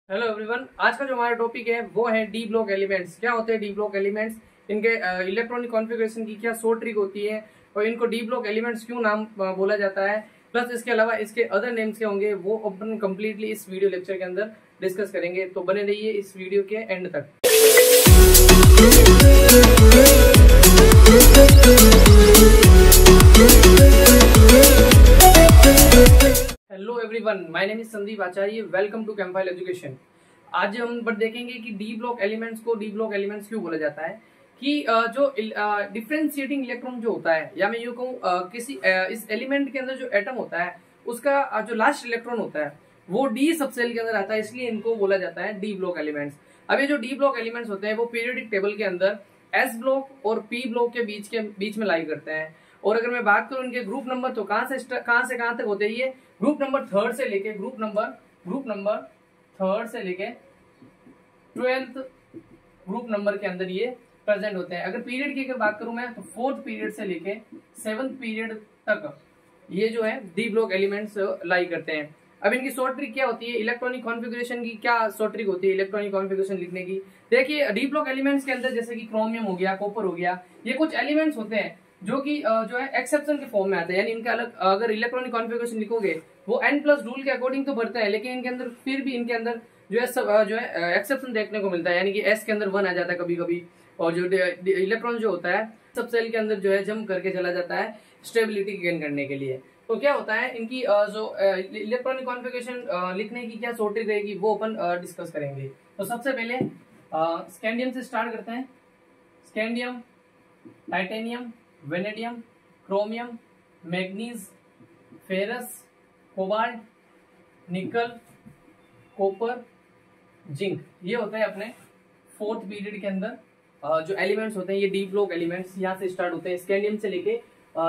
Hello everyone, आज का जो हमारा टॉपिक है वो है डी ब्लॉक एलिमेंट्स। क्या होते हैं डी ब्लॉक एलिमेंट्स, इनके इलेक्ट्रॉनिक कॉन्फ़िगरेशन की क्या शॉर्ट ट्रिक होती है और इनको डी ब्लॉक एलिमेंट्स क्यों नाम बोला जाता है, प्लस इसके अलावा इसके अदर नेम्स क्या होंगे वो अपन कंप्लीटली इस वीडियो लेक्चर के अंदर डिस्कस करेंगे। तो बने रहिए इस वीडियो के एंड तक। Hello everyone, my name is Sandeep Acharya, welcome to Campfile education. आज हम बट देखेंगे कि डी ब्लॉक एलिमेंट्स को डी ब्लॉक एलिमेंट्स क्यों बोला जाता है। कि जो डिफरेंशिएटिंग इलेक्ट्रॉन जो होता है, या मैं यूं कहूँ किसी इस एलिमेंट के अंदर जो एटम होता है उसका जो लास्ट इलेक्ट्रॉन होता है वो डी सबसेल के अंदर आता है, इसलिए इनको बोला जाता है डी ब्लॉक एलिमेंट्स। अब ये जो डी ब्लॉक एलिमेंट्स होते हैं वो पीरियोडिक टेबल के अंदर एस ब्लॉक और पी ब्लॉक के बीच में लाई करते हैं। और अगर मैं बात करूं इनके ग्रुप नंबर, तो कहां से कहां तक होते हैं ये ग्रुप नंबर थर्ड से लेके ग्रुप नंबर थर्ड से लेके 12th ग्रुप नंबर के अंदर ये प्रेजेंट होते हैं। अगर पीरियड की अगर बात करूं मैं, तो 4th पीरियड से लेके 7th पीरियड तक ये जो है डी ब्लॉक एलिमेंट्स लाई करते हैं। अब इनकी शॉर्ट ट्रिक क्या होती है, इलेक्ट्रॉनिक कॉन्फ़िगरेशन की क्या शॉर्ट ट्रिक होती है इलेक्ट्रॉनिक कॉन्फ़िगरेशन लिखने की। देखिए डी ब्लॉक एलिमेंट्स के अंदर जैसे कि क्रोमियम हो गया, कॉपर हो गया, ये कुछ एलिमेंट्स होते हैं जो कि जो है एक्सेप्शन के फॉर्म में आते हैं। यानी इनके अलग अगर इलेक्ट्रॉनिक कॉन्फ़िगरेशन लिखोगे वो n+ रूल के अकॉर्डिंग तो बढ़ते हैं, लेकिन इनके अंदर फिर भी इनके अंदर जो है एक्सेप्शन देखने को मिलता है। यानी कि s के अंदर 1 आ जाता है कभी कभी, और जो इलेक्ट्रॉन जो होता है सब सेल के अंदर जो है जंप करके चला जाता है स्टेबिलिटी गेन करने के लिए। तो क्या होता है इनकी जो इलेक्ट्रॉनिक कॉन्फ़िगरेशन लिखने की क्या शॉर्ट ट्रिक रहेगी वो अपन डिस्कस करेंगे। तो सबसे पहले स्कैंडियम से स्टार्ट करते हैं। Scandium, titanium, vanadium, chromium, manganese, ferrous, cobalt, निकल, कॉपर, जिंक, ये होते हैं अपने 4th पीरियड के अंदर जो एलिमेंट्स होते हैं। ये डी ब्लॉक एलिमेंट्स यहाँ से स्टार्ट होते हैं, स्कैंडियम से लेके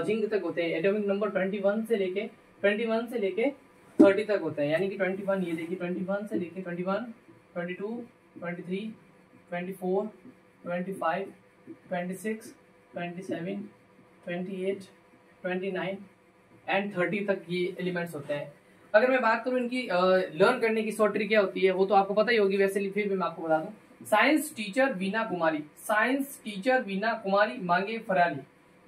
जिंक तक होते हैं। एटॉमिक नंबर 21 से लेके 30 तक होते हैं। यानी कि 21, ये देखिए 21 से लेके 21, 22, 23, 24, 25, 26, 27, 28, 29 एंड 30 तक ये एलिमेंट्स होते हैं। अगर मैं बात करूं इनकी लर्न करने की शॉर्ट ट्रिक क्या होती है वो तो आपको पता ही होगी, वैसे फिर भी मैं आपको बता दूं। साइंस टीचर वीना कुमारी मांगे फरारी,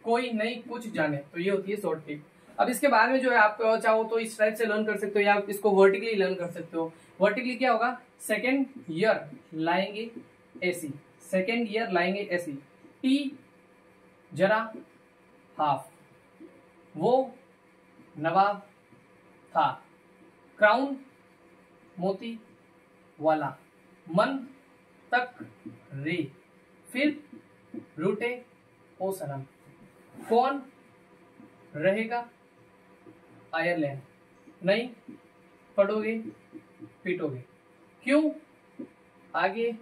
कोई नहीं कुछ जाने, तो ये होती है शॉर्ट ट्रिक। अब इसके बाद में जो है आप चाहो तो इस टाइप से लर्न कर सकते हो या आप इसको वर्टिकली लर्न कर सकते हो। वर्टिकली क्या होगा, सेकेंड ईयर लाएंगे ऐसी, टी जरा हाफ, वो नवाब था, क्राउन मोती वाला, मन तक रे, फिर रूटे ओ सनम, कौन रहेगा आयरलैंड, नहीं पढ़ोगे पीटोगे, क्यों आगे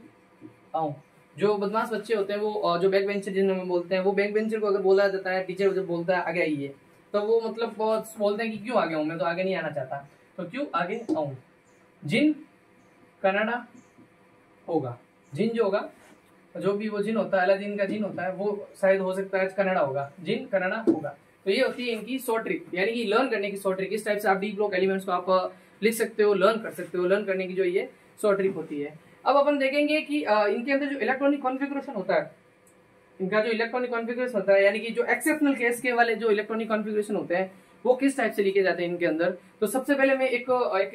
आऊं। जो बदमाश बच्चे होते हैं वो जो बैक बेंचर जिन्हें बोलते हैं, वो बैक बेंचर को अगर बोला जाता है, टीचर जब बोलता है आगे आइए, तो वो मतलब बहुत बोलते हैं कि क्यों आगे आऊं, मैं तो आगे नहीं आना चाहता, तो क्यों आगे आऊं। जिन कनाडा होगा, जिन जो होगा, जो भी वो जिन होता है, अलादीन का जिन होता है, वो शायद हो सकता है कनाडा होगा, जिन कनाडा होगा। तो ये होती है इनकी शॉर्ट ट्रिक, यानी कि लर्न करने की शॉर्ट ट्रिक। इस टाइप से आप डी ब्लॉक एलिमेंट्स को आप लिख सकते हो, लर्न कर सकते हो। लर्न करने की जो ये शॉर्ट ट्रिक होती है। अब अपन देखेंगे कि इनके अंदर जो इलेक्ट्रॉनिक कॉन्फ़िगरेशन होता है, इनका जो इलेक्ट्रॉनिक कॉन्फ़िगरेशन होता है, यानी कि जो एक्सेप्शनल केस के वाले जो इलेक्ट्रॉनिक कॉन्फ़िगरेशन होते हैं वो किस टाइप से लिखे जाते हैं इनके अंदर। तो सबसे पहले मैं एक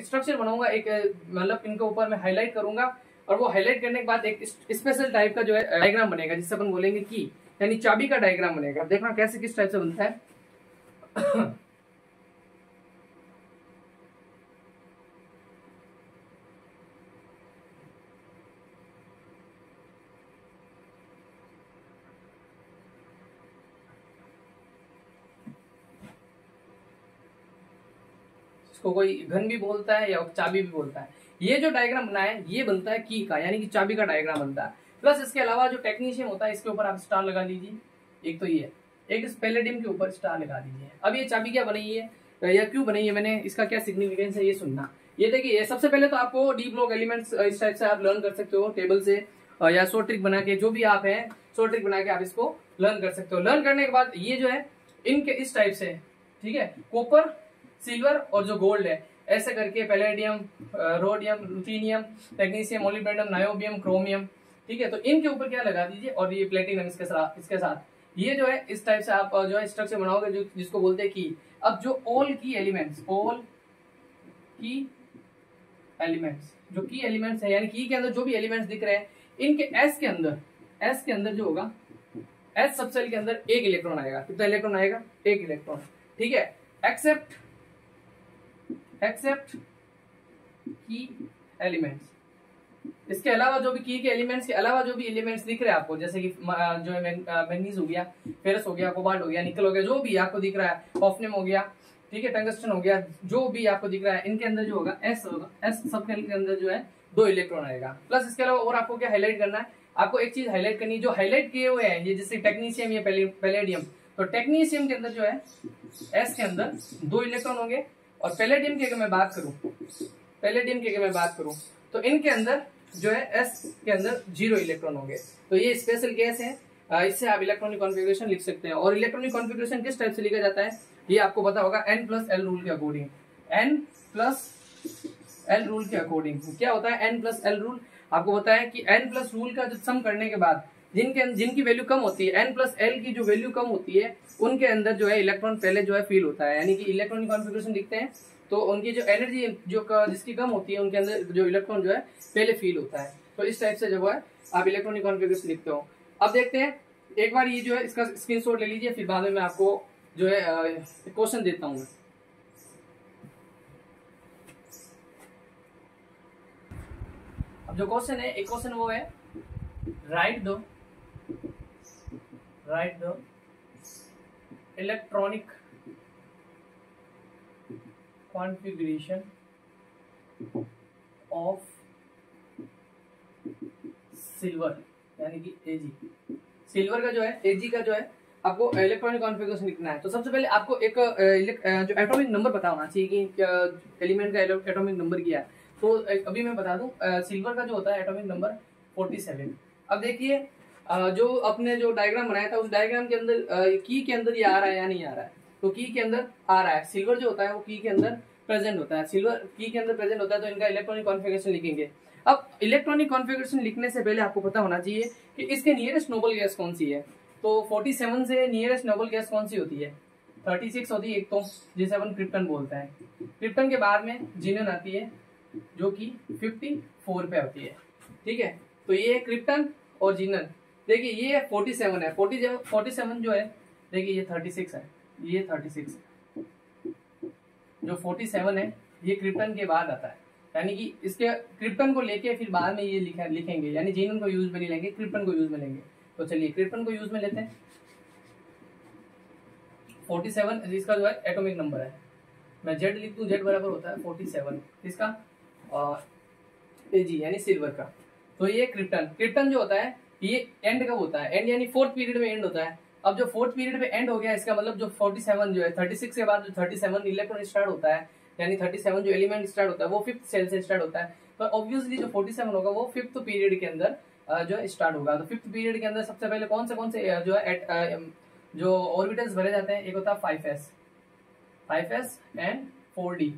स्ट्रक्चर बनाऊंगा, एक मतलब इनके ऊपर मैं हाईलाइट करूंगा, और वो हाईलाइट करने के बाद एक स्पेशल टाइप का जो है डायग्राम बनेगा, जिससे अपन बोलेंगे की, यानी चाबी का डायग्राम बनेगा। देखना कैसे किस टाइप से बनता है। इसको कोई घन भी बोलता है या चाबी भी बोलता है। ये जो डायग्राम बना है ये बनता है की का, यानी कि चाबी का डायग्राम बनता है। प्लस इसके अलावा जो टेक्नीशियन होता है इसके ऊपर आप स्टार लगा लीजिए। एक तो ये, एक इस पैलेडियम के ऊपर स्टार लगा दीजिए। अब ये चाबी क्या बनाई है या क्यों बनाई है मैंने, इसका क्या सिग्निफिकेंस है ये सुनना। ये देखिए, सबसे पहले तो आपको डी ब्लॉक एलिमेंट्स इस टाइप से आप लर्न कर सकते हो टेबल से, या शॉर्ट ट्रिक बना के, जो भी आप है शॉर्ट ट्रिक बना के आप इसको लर्न कर सकते हो। लर्न करने के बाद ये जो है इनके इस टाइप से, ठीक है, कॉपर, सिल्वर और जो गोल्ड है, ऐसे करके palladium, rhodium, ruthenium, technetium, molybdenum, niobium, chromium, ठीक है। तो इनके ऊपर क्या लगा दीजिए और ये प्लेटिनम इसके साथ ये जो है इस टाइप से आप जो है स्ट्रक्चर बनाओगे जो जिसको बोलते हैं की। अब जो ऑल की एलिमेंट्स जो की एलिमेंट्स है यानी की के अंदर जो भी एलिमेंट्स दिख रहे हैं इनके एस के अंदर जो होगा एस सबसेल के अंदर एक इलेक्ट्रॉन आएगा। कितना इलेक्ट्रॉन आएगा? एक इलेक्ट्रॉन, ठीक है। एक्सेप्ट की एलिमेंट्स, इसके अलावा जो भी की के एलिमेंट्स के अलावा जो भी एलिमेंट्स दिख रहे हैं आपको, जैसे कि जो है मैग्नीज हो गया, फेरस हो गया, कोबाल्ट हो गया, निकल हो गया, जो भी आपको दिख रहा है, हॉफनियम हो गया, ठीक है, टंगस्टन हो गया, जो भी आपको दिख रहा है इनके अंदर जो होगा एस सबसेल के अंदर जो है 2 इलेक्ट्रॉन आएगा। प्लस इसके अलावा और आपको क्या हाईलाइट करना है, आपको एक चीज हाईलाइट करनी है जो हाईलाइट किए हुए हैं ये जैसे टेक्नीशियम या पैलेडियम, तो टेक्नीशियम के अंदर जो है एस के अंदर 2 इलेक्ट्रॉन होंगे और पैलेडियम की अगर मैं बात करूं तो इनके अंदर जो है एस के अंदर 0 इलेक्ट्रॉन होंगे। तो ये स्पेशल केस है, इससे आप इलेक्ट्रॉनिक कॉन्फ़िगरेशन लिख सकते हैं। और इलेक्ट्रॉनिक कॉन्फ़िगरेशन किस टाइप से लिखा जाता है ये आपको पता होगा, N+L रूल के अकॉर्डिंग। N+L रूल के अकॉर्डिंग क्या होता है? N+L रूल आपको पता है कि N+ रूल का जब सम करने के बाद जिनकी वैल्यू कम होती है, N+L की जो वैल्यू कम होती है उनके अंदर जो है इलेक्ट्रॉन पहले जो है फील होता है, यानी कि इलेक्ट्रॉनिक कॉन्फ़िगरेशन लिखते हैं तो उनकी जो एनर्जी जिसकी कम होती है उनके अंदर जो इलेक्ट्रॉन जो है पहले फील होता है। तो इस टाइप से जब है आप इलेक्ट्रॉनिक कॉन्फ़िगरेशन लिखते हो। अब देखते हैं एक बार ये जो है इसका स्क्रीनशॉट ले लीजिए, फिर बाद में मैं आपको जो है क्वेश्चन देता हूँ। अब जो क्वेश्चन है एक क्वेश्चन वो है right the electronic configuration of silver यानी कि Ag। सिल्वर का जो है Ag का जो है आपको इलेक्ट्रॉनिक कॉन्फ़िगरेशन लिखना है। तो सबसे पहले आपको एक जो एटॉमिक नंबर पता होना चाहिए कि एलिमेंट का एटॉमिक नंबर क्या है। तो अभी मैं बता दूं सिल्वर का जो होता है एटॉमिक नंबर 47। अब देखिए जो अपने जो डायग्राम बनाया था उस डायग्राम के अंदर की के अंदर ये आ रहा है या नहीं आ रहा है? तो की के अंदर आ रहा है। सिल्वर जो होता है वो की के अंदर प्रेजेंट होता है, सिल्वर की के अंदर प्रेजेंट होता है, तो इनका इलेक्ट्रॉनिक कॉन्फ़िगरेशन लिखेंगे। अब इलेक्ट्रॉनिक कॉन्फ़िगरेशन लिखने से पहले आपको पता होना चाहिए कि इसके नियरेस्ट नोबल गैस कौन सी है। तो 47 से नियरेस्ट नोबल गैस कौन सी होती है? 36 होती है एक, तो जिसे अपन क्रिप्टन बोलते हैं। क्रिप्टन के बाद में जिनन आती है जो कि 54 पे होती है, ठीक है। तो ये क्रिप्टन और जिनन, देखिए ये 47 है, 47 जो है देखिए ये 36 है, ये 36 है। जो 47 है ये क्रिप्टन के बाद आता है, यानी कि इसके क्रिप्टन को लेके फिर बाद में ये लिखेंगे, यानी जिनन को यूज में नहीं लेंगे, क्रिप्टन को यूज में लेंगे। तो चलिए क्रिप्टन को यूज में लेते हैं। 47 इसका जो है एटॉमिक नंबर है, मैं जेड लिख दूं, जेड बराबर होता है 47 इसका Ag यानी सिल्वर का। तो ये क्रिप्टन जो होता है ये एंड कब होता है? एंड यानी 4th पीरियड में एंड होता है। अब जो 4th पीरियड में एंड हो गया इसका मतलब जो 47 जो है 36 के बाद जो 37 इलेक्ट्रॉन स्टार्ट होता है, यानी 37 जो एलिमेंट स्टार्ट होता है वो 5th सेल से स्टार्ट होता है। तो ऑब्वियसली जो 47 होगा वो 5th पीरियड के अंदर जो है स्टार्ट होगा। तो 5th पीरियड के अंदर सबसे पहले कौन से जो है जो ऑर्बिटल्स भरे जाते हैं, एक होता है 5s एंड 4d।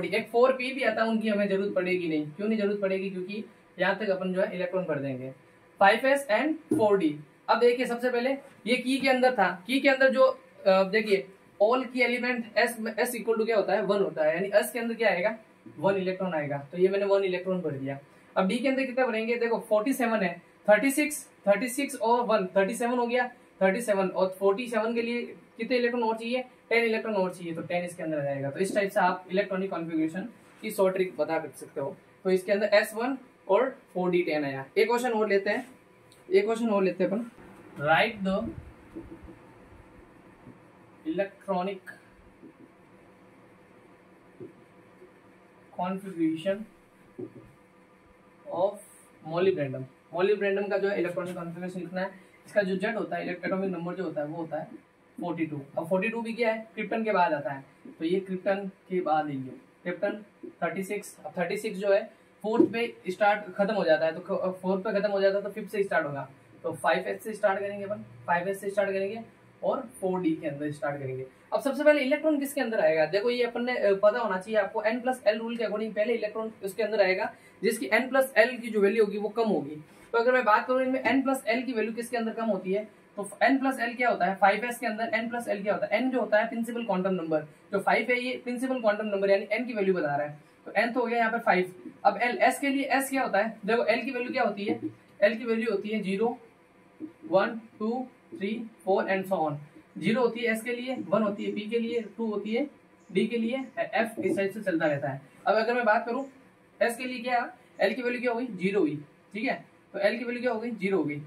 एक 4p भी आता है, उनकी हमें जरूरत पड़ेगी नहीं। क्यों नहीं जरूरत पड़ेगी? क्योंकि यहाँ तक अपन जो है इलेक्ट्रॉन भर देंगे। 5s and 4d। अब देखिए सबसे पहले ये की के अंदर था, की के अंदर जो देखिए ऑल की एलिमेंट s इक्वल टू क्या होता है? 1 होता है, यानी s के अंदर क्या आएगा? 1 इलेक्ट्रॉन आएगा। तो ये मैंने 1 इलेक्ट्रॉन भर दिया। अब d के अंदर कितना भरेंगे? देखो 47 है, 36 और 1 37 हो गया, 37 और 47 के लिए कितने इलेक्ट्रॉन और चाहिए? 10 इलेक्ट्रॉन और चाहिए, तो 10 इसके अंदर आ जाएगा। तो इस टाइप से आप इलेक्ट्रॉनिक कॉन्फ़िगरेशन की शॉर्ट ट्रिक बता कर सकते हो। तो इसके अंदर S1 और 4d10 आया। एक क्वेश्चन और लेते हैं अपन। Write the electronic configuration of molybdenum का जो है इलेक्ट्रॉनिक कॉन्फ़िगरेशन लिखना है। इसका जो जेड होता है एटॉमिक नंबर जो होता है वो होता है 42। अब 42 भी क्या है? क्रिप्टन के बाद आता है, तो ये क्रिप्टन के बाद ही क्रिप्टन 36। अब 36 जो है 4th पे स्टार्ट खत्म हो जाता है, तो 4th पे खत्म हो जाता है तो 5th से स्टार्ट होगा। तो 5s से स्टार्ट करेंगे अपन, 5s से स्टार्ट करेंगे और 4D के अंदर स्टार्ट करेंगे। अब सबसे पहले इलेक्ट्रॉन किसके अंदर आएगा, देखो ये अपन ने पता होना चाहिए आपको, n+l रूल के अकॉर्डिंग पहले इलेक्ट्रॉन उसके अंदर आएगा जिसकी n+l की जो वैल्यू होगी वो कम होगी। तो अगर मैं बात करूं इनमें n+l की वैल्यू किसके अंदर कम होती है, तो n+l क्या होता है, 5s के अंदर n+l क्या होता है, n जो होता है प्रिंसिपल क्वांटम नंबर, जो 5 है ये प्रिंसिपल क्वांटम नंबर यानी n की वैल्यू बता रहा है, तो n तो हो गया यहाँ पे 5। अब l s के लिए s क्या होता है, देखो l की वैल्यू क्या होती है, l की वैल्यू होती है 0 1 2 3 4 एंड सो ऑन। 0 होती है s के लिए, 1 होती है p के लिए, 2 होती है d के लिए, f इस टाइप से चलता रहता है। अब अगर मैं बात करूं s के लिए क्या, l की वैल्यू क्या हो गई 0 हुई, ठीक है, तो l की वैल्यू क्या हो गई 0 हो गई,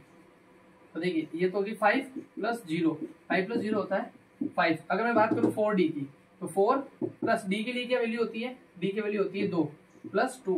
तो देखिए ये तो होगी 5 + 0, 5 + 0 होता है 5। अगर मैं बात करूं 4d की, तो 4 प्लस d के लिए क्या वैल्यू होती है, d की वैल्यू होती है 2 + 2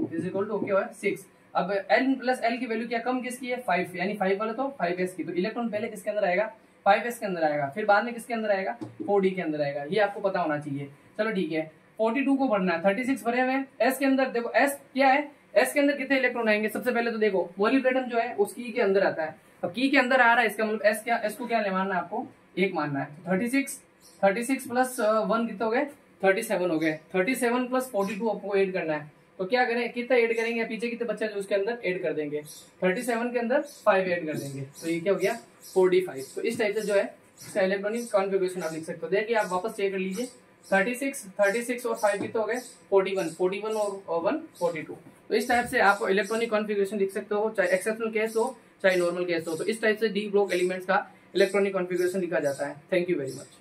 = क्या है 6। अब n+l की वैल्यू क्या कम किसकी है 5, यानी 5 वाला तो 5s की, तो इलेक्ट्रॉन पहले किसके अंदर आएगा 5s के अंदर आएगा, फिर बाद में किसके अंदर आएगा 4d के अंदर आएगा, ये आपको पता होना चाहिए। चलो ठीक है, 42 को भरना है, 36 भरे हुए हैं, s के अंदर देखो s क्या है, s के अंदर कितने इलेक्ट्रॉन आएंगे, सबसे पहले तो देखो मोलिब्डेनम जो है उस की के अंदर आता है, अब की के अंदर आ रहा है इसका मतलब s को क्या मानना है आपको 1 मानना है, तो 36 प्लस 1 कितने हो गए 37 हो गए, 37 + 42 आपको ऐड करना है, तो क्या करें कितना ऐड करेंगे, पीछे कितने बच्चे जो उसके अंदर ऐड कर देंगे, 37 के अंदर 5 ऐड कर देंगे, तो ये क्या हो गया 45। तो इस टाइप से जो है इसका इलेक्ट्रॉनिक कॉन्फ़िगरेशन आप लिख सकते हो। देखिए आप वापस चेक कर लीजिए, 36 और 5 कितने हो गए 41 और 1 42। तो इस टाइप से आप इलेक्ट्रॉनिक कॉन्फ़िगरेशन लिख सकते हो, चाहे एक्सेप्शनल केस हो चाहे नॉर्मल केस हो। तो इस टाइप से डी ब्लॉक एलिमेंट्स का इलेक्ट्रॉनिक कॉन्फ़िगरेशन लिखा जाता है। Thank you very much.